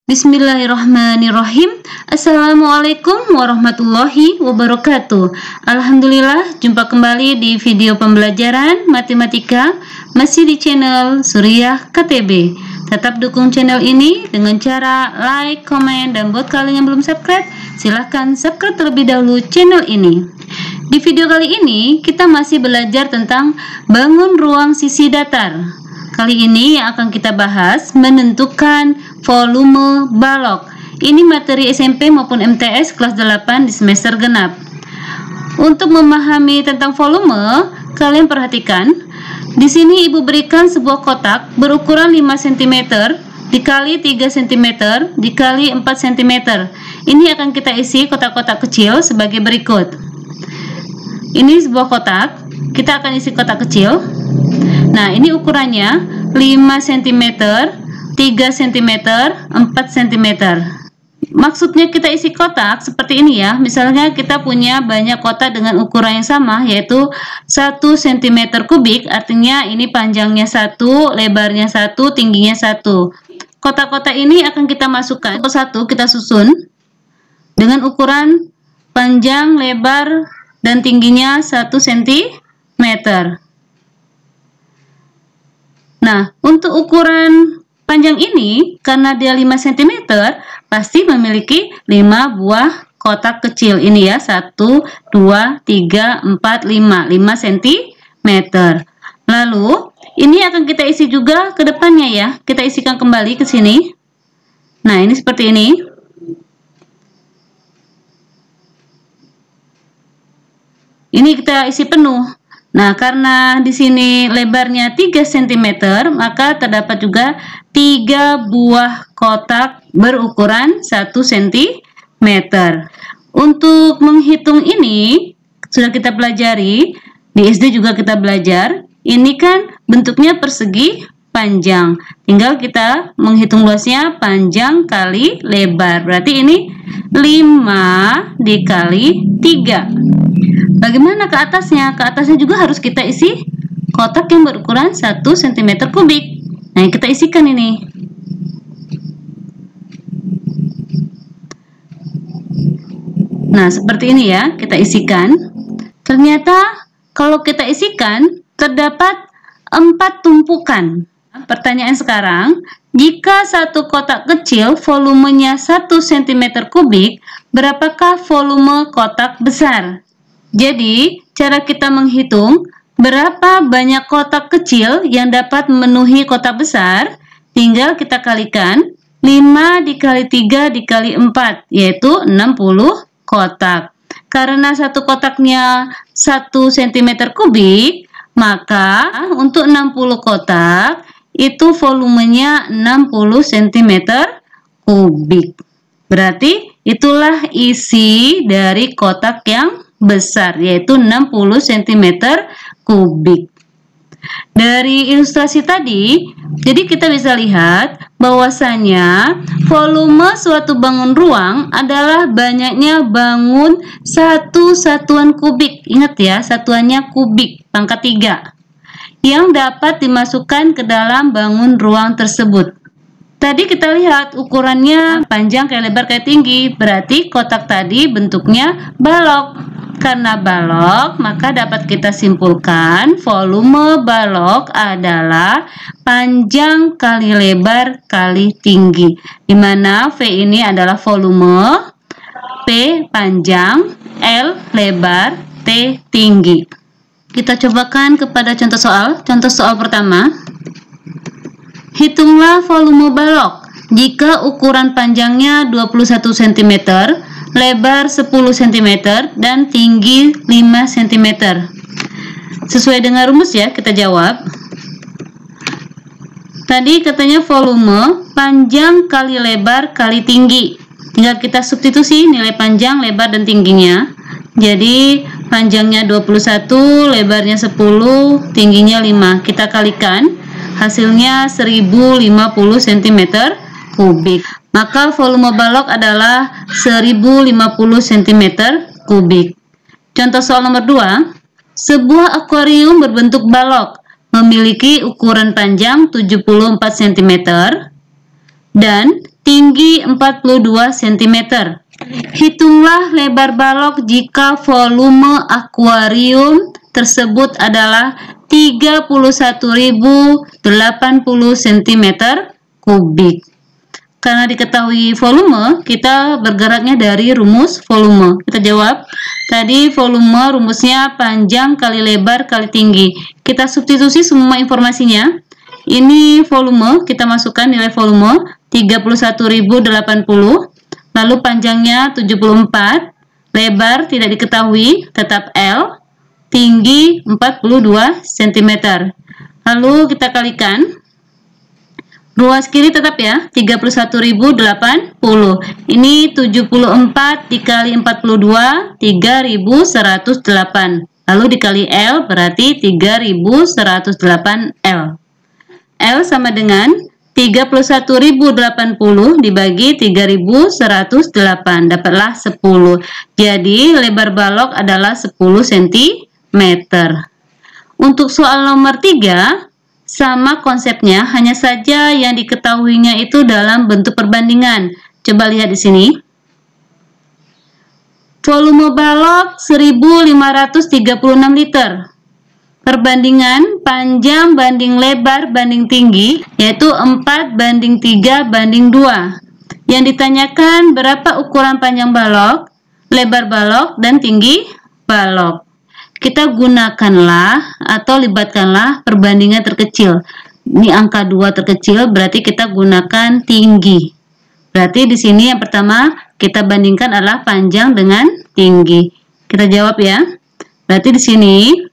Bismillahirrahmanirrahim. Assalamualaikum warahmatullahi wabarakatuh. Alhamdulillah, jumpa kembali di video pembelajaran matematika masih di channel Suriah KTB. Tetap dukung channel ini dengan cara like, komen, dan buat kalian yang belum subscribe, silahkan subscribe terlebih dahulu channel ini. Di video kali ini kita masih belajar tentang bangun ruang sisi datar. Kali ini yang akan kita bahas menentukan volume balok. Ini materi SMP maupun MTS kelas 8 di semester genap. Untuk memahami tentang volume, kalian perhatikan. Di sini ibu berikan sebuah kotak berukuran 5 cm dikali 3 cm dikali 4 cm. Ini akan kita isi kotak-kotak kecil sebagai berikut. Ini sebuah kotak, kita akan isi kotak kecil. Nah, ini ukurannya 5 cm, 3 cm, 4 cm. Maksudnya kita isi kotak seperti ini ya. Misalnya kita punya banyak kotak dengan ukuran yang sama, yaitu 1 cm kubik, artinya ini panjangnya 1, lebarnya 1, tingginya 1. Kotak-kotak ini akan kita masukkan ke satu, kita susun dengan ukuran panjang, lebar, dan tingginya 1 cm. Nah, untuk ukuran panjang ini, karena dia 5 cm, pasti memiliki 5 buah kotak kecil. Ini ya, 1, 2, 3, 4, 5 cm. Lalu, ini akan kita isi juga ke depannya ya. Kita isikan kembali ke sini. Nah, ini seperti ini. Ini kita isi penuh. Nah, karena di sini lebarnya 3 cm, maka terdapat juga 3 buah kotak berukuran 1 cm. Untuk menghitung ini, sudah kita pelajari, di SD juga kita belajar, ini kan bentuknya persegi panjang. Tinggal kita menghitung luasnya panjang kali lebar. Berarti ini 5 dikali 3. Bagaimana ke atasnya? Ke atasnya juga harus kita isi kotak yang berukuran 1 cm kubik. Nah, kita isikan ini. Nah, seperti ini ya, kita isikan. Ternyata kalau kita isikan, terdapat 4 tumpukan. Pertanyaan sekarang, jika satu kotak kecil volumenya 1 cm kubik, berapakah volume kotak besar? Jadi, cara kita menghitung berapa banyak kotak kecil yang dapat memenuhi kotak besar, tinggal kita kalikan 5 dikali 3 dikali 4, yaitu 60 kotak. Karena satu kotaknya 1 cm kubik, maka untuk 60 kotak, itu volumenya 60 cm kubik. Berarti itulah isi dari kotak yang besar, yaitu 60 cm kubik. Dari ilustrasi tadi, jadi kita bisa lihat bahwasanya volume suatu bangun ruang adalah banyaknya bangun satu satuan kubik. Ingat ya, satuannya kubik, pangkat 3, yang dapat dimasukkan ke dalam bangun ruang tersebut. Tadi kita lihat ukurannya panjang kayak lebar kayak tinggi, berarti kotak tadi bentuknya balok. Karena balok, maka dapat kita simpulkan volume balok adalah panjang kali lebar kali tinggi. Di mana V ini adalah volume, P panjang, L lebar, T tinggi. Kita cobakan kepada contoh soal. Contoh soal pertama. Hitunglah volume balok jika ukuran panjangnya 21 cm, lebar 10 cm, dan tinggi 5 cm. Sesuai dengan rumus ya, kita jawab. Tadi katanya volume panjang kali lebar kali tinggi. Tinggal kita substitusi nilai panjang, lebar, dan tingginya. Jadi panjangnya 21, lebarnya 10, tingginya 5. Kita kalikan, hasilnya 1050 cm kubik. Maka volume balok adalah 1050 cm kubik. Contoh soal nomor 2. Sebuah akuarium berbentuk balok memiliki ukuran panjang 74 cm dan tinggi 42 cm. Hitunglah lebar balok jika volume akuarium tersebut adalah 31.080 cm kubik. Karena diketahui volume, kita bergeraknya dari rumus volume. Kita jawab, tadi volume rumusnya panjang kali lebar kali tinggi. Kita substitusi semua informasinya. Ini volume, kita masukkan nilai volume 31.080, lalu panjangnya 74, lebar tidak diketahui, tetap L, tinggi 42 cm. Lalu kita kalikan. Ruas kiri tetap ya, 31.080. Ini 74 dikali 42, 3.108. Lalu dikali L berarti 3.108 L. L sama dengan 31.080 dibagi 3.108. Dapatlah 10. Jadi lebar balok adalah 10 cm. Untuk soal nomor 3, sama konsepnya, hanya saja yang diketahuinya itu dalam bentuk perbandingan. Coba lihat di sini. Volume balok 1.536 liter. Perbandingan panjang banding lebar banding tinggi, yaitu 4:3:2. Yang ditanyakan berapa ukuran panjang balok, lebar balok, dan tinggi balok. Kita gunakanlah atau libatkanlah perbandingan terkecil. Ini angka 2 terkecil, berarti kita gunakan tinggi. Berarti di sini yang pertama kita bandingkan adalah panjang dengan tinggi. Kita jawab ya. Berarti di sini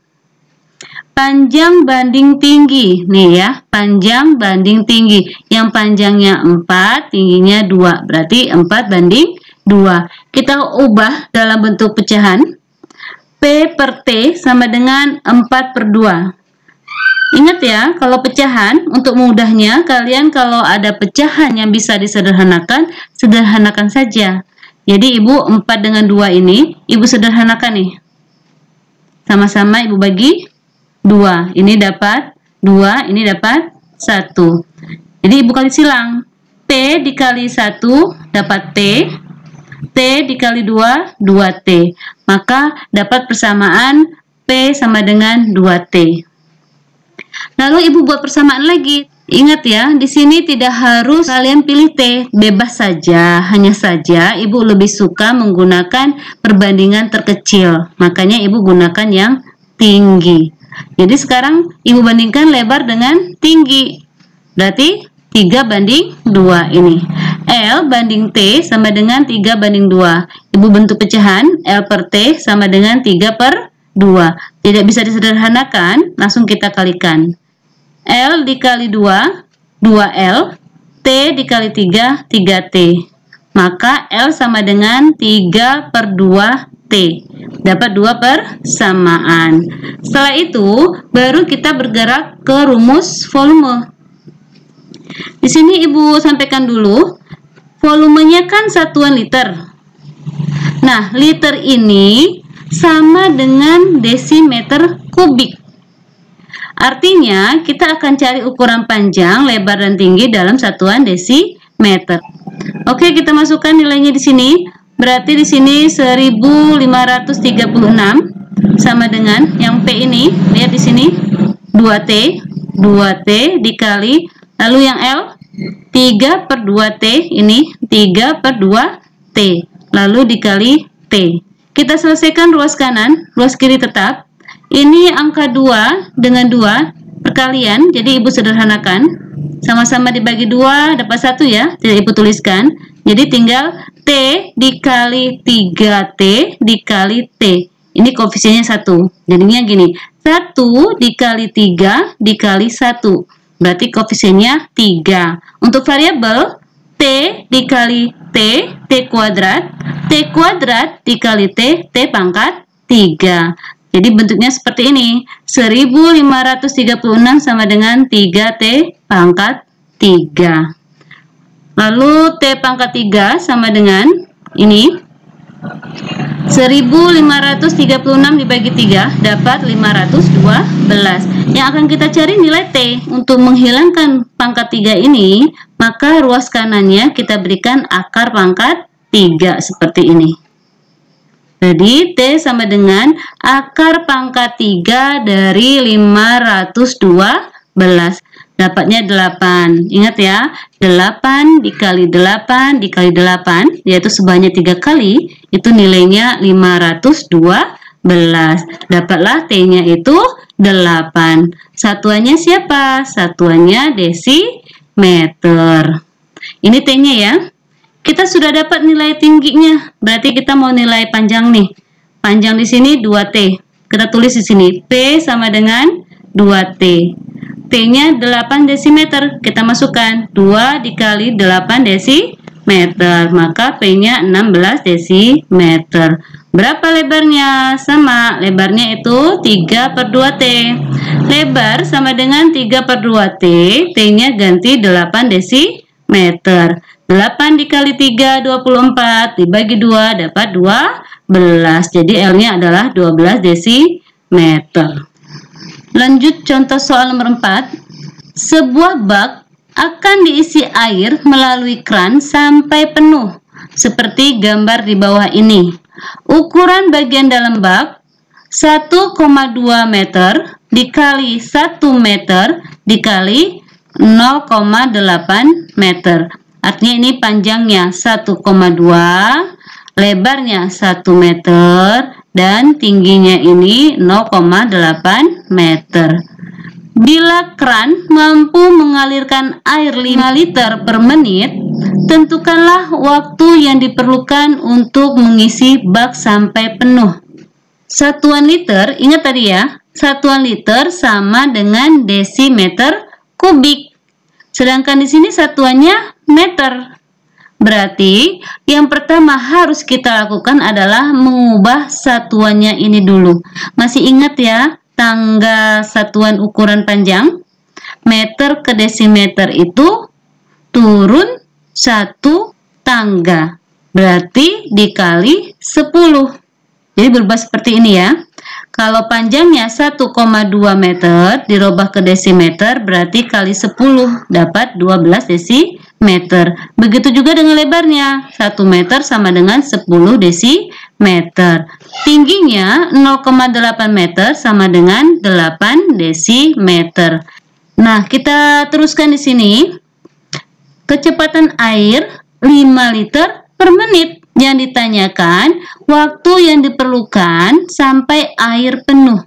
panjang banding tinggi. Nih ya, panjang banding tinggi. Yang panjangnya 4, tingginya 2. Berarti 4:2. Kita ubah dalam bentuk pecahan. P per T sama dengan 4/2. Ingat ya, kalau pecahan, untuk mudahnya, kalian kalau ada pecahan yang bisa disederhanakan, sederhanakan saja. Jadi Ibu 4 dengan 2 ini, Ibu sederhanakan nih. Sama-sama Ibu bagi 2. Ini dapat 2, ini dapat 1. Jadi Ibu kali silang. P dikali 1 dapat T. T dikali 2, 2T. Maka dapat persamaan P sama dengan 2T. Lalu Ibu buat persamaan lagi. Ingat ya, di sini tidak harus kalian pilih T, bebas saja. Hanya saja Ibu lebih suka menggunakan perbandingan terkecil. Makanya Ibu gunakan yang tinggi. Jadi sekarang Ibu bandingkan lebar dengan tinggi. Berarti 3:2 ini. L banding T sama dengan 3:2. Ibu bentuk pecahan, L per T sama dengan 3/2. Tidak bisa disederhanakan, langsung kita kalikan. L dikali 2, 2L. T dikali 3, 3T. Maka L sama dengan 3/2T. Dapat 2 persamaan. Setelah itu, baru kita bergerak ke rumus volume. Di sini Ibu sampaikan dulu, volumenya kan satuan liter. Nah, liter ini sama dengan desimeter kubik. Artinya, kita akan cari ukuran panjang, lebar, dan tinggi dalam satuan desimeter. Oke, kita masukkan nilainya di sini. Berarti di sini 1536 sama dengan yang P ini, lihat di sini 2T, 2T dikali, lalu yang L 3/2T, ini 3/2T, lalu dikali T. Kita selesaikan ruas kanan, ruas kiri tetap. Ini angka 2 dengan 2 perkalian, jadi Ibu sederhanakan. Sama-sama dibagi 2 dapat 1 ya, tidak Ibu tuliskan. Jadi tinggal T dikali 3T dikali T. Ini koefisiennya 1. Jadinya gini, 1 dikali 3 dikali 1. Berarti koefisiennya 3. Untuk variabel T dikali T, T kuadrat dikali T, T pangkat 3. Jadi bentuknya seperti ini. 1536 sama dengan 3T pangkat 3. Lalu T pangkat 3 sama dengan ini 1536 dibagi 3 dapat 512. Yang akan kita cari nilai T. Untuk menghilangkan pangkat 3 ini, maka ruas kanannya kita berikan akar pangkat 3 seperti ini. Jadi T sama dengan akar pangkat 3 dari 512. Dapatnya 8. Ingat ya, 8 dikali 8 dikali 8, yaitu sebanyak 3 kali, itu nilainya 512. Dapatlah T-nya itu 8. Satuannya siapa? Satuannya desimeter. Ini T-nya ya. Kita sudah dapat nilai tingginya, berarti kita mau nilai panjang nih. Panjang di sini 2T. Kita tulis di sini P sama dengan 2T. T-nya 8 desimeter, kita masukkan 2 dikali 8 desimeter, maka P-nya 16 desimeter. Berapa lebarnya? Sama, lebarnya itu 3/2T. Lebar sama dengan 3/2T, T-nya ganti 8 desimeter. 8 dikali 3, 24, dibagi 2 dapat 12. Jadi L-nya adalah 12 desimeter. Lanjut contoh soal nomor 4. Sebuah bak akan diisi air melalui kran sampai penuh, seperti gambar di bawah ini. Ukuran bagian dalam bak 1,2 meter dikali 1 meter dikali 0,8 meter. Artinya ini panjangnya 1,2, lebarnya 1 meter, dan tingginya ini 0,8 meter. Bila kran mampu mengalirkan air 5 liter per menit, tentukanlah waktu yang diperlukan untuk mengisi bak sampai penuh. Satuan liter, ingat tadi ya, satuan liter sama dengan desimeter kubik. Sedangkan di sini satuannya meter. Berarti yang pertama harus kita lakukan adalah mengubah satuannya ini dulu. Masih ingat ya tangga satuan ukuran panjang? Meter ke desimeter itu turun 1 tangga. Berarti dikali 10. Jadi berubah seperti ini ya. Kalau panjangnya 1,2 meter dirubah ke desimeter berarti kali 10 dapat 12 desimeter. Begitu juga dengan lebarnya. 1 meter sama dengan 10 desimeter. Tingginya 0,8 meter sama dengan 8 desimeter. Nah, kita teruskan di sini. Kecepatan air 5 liter per menit. Yang ditanyakan waktu yang diperlukan sampai air penuh.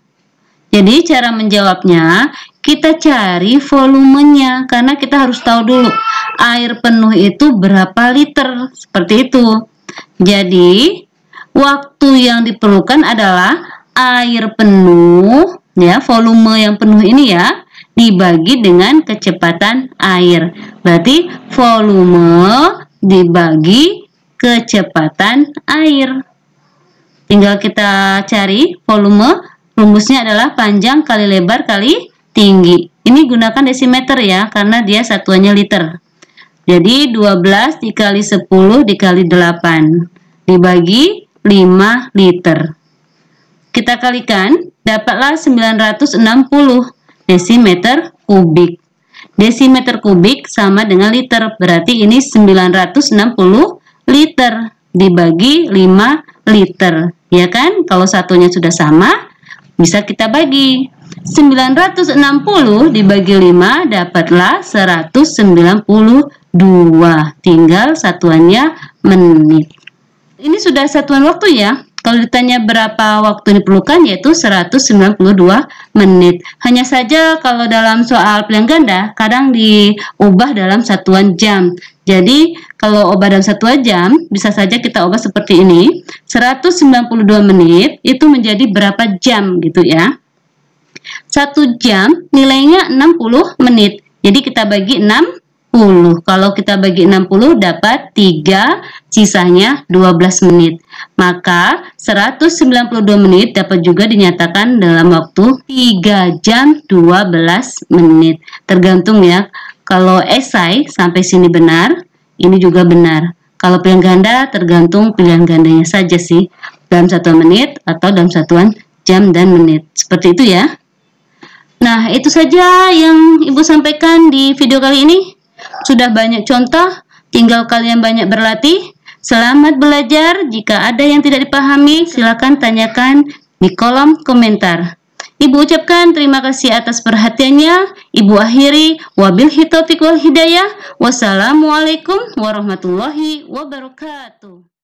Jadi cara menjawabnya kita cari volumenya, karena kita harus tahu dulu air penuh itu berapa liter, seperti itu. Jadi waktu yang diperlukan adalah air penuh ya, volume yang penuh ini ya, dibagi dengan kecepatan air. Berarti volume dibagi kecepatan air. Tinggal kita cari volume. Rumusnya adalah panjang kali lebar kali tinggi. Ini gunakan desimeter ya, karena dia satuannya liter. Jadi 12 dikali 10 dikali 8 dibagi 5 liter. Kita kalikan, dapatlah 960 desimeter kubik. Desimeter kubik sama dengan liter, berarti ini 960 liter dibagi 5 liter, ya kan? Kalau satunya sudah sama, bisa kita bagi. 960 dibagi 5 dapatlah 192. Tinggal satuannya menit. Ini sudah satuan waktu ya. Kalau ditanya berapa waktu diperlukan, yaitu 192 menit. Hanya saja kalau dalam soal pilihan ganda, kadang diubah dalam satuan jam. Jadi, kalau ubah dalam satuan jam, bisa saja kita ubah seperti ini. 192 menit itu menjadi berapa jam gitu ya. 1 jam nilainya 60 menit. Jadi, kita bagi 60. Kalau kita bagi 60 dapat 3, sisanya 12 menit. Maka 192 menit dapat juga dinyatakan dalam waktu 3 jam 12 menit. Tergantung ya. Kalau esai sampai sini benar, ini juga benar. Kalau pilihan ganda tergantung pilihan gandanya saja sih. dalam satuan menit atau dalam satuan jam dan menit. Seperti itu ya. Nah, itu saja yang Ibu sampaikan di video kali ini. Sudah banyak contoh, tinggal kalian banyak berlatih. Selamat belajar. Jika ada yang tidak dipahami, silakan tanyakan di kolom komentar. Ibu ucapkan terima kasih atas perhatiannya. Ibu akhiri, wabillahi taufiq wal hidayah. Wassalamualaikum warahmatullahi wabarakatuh.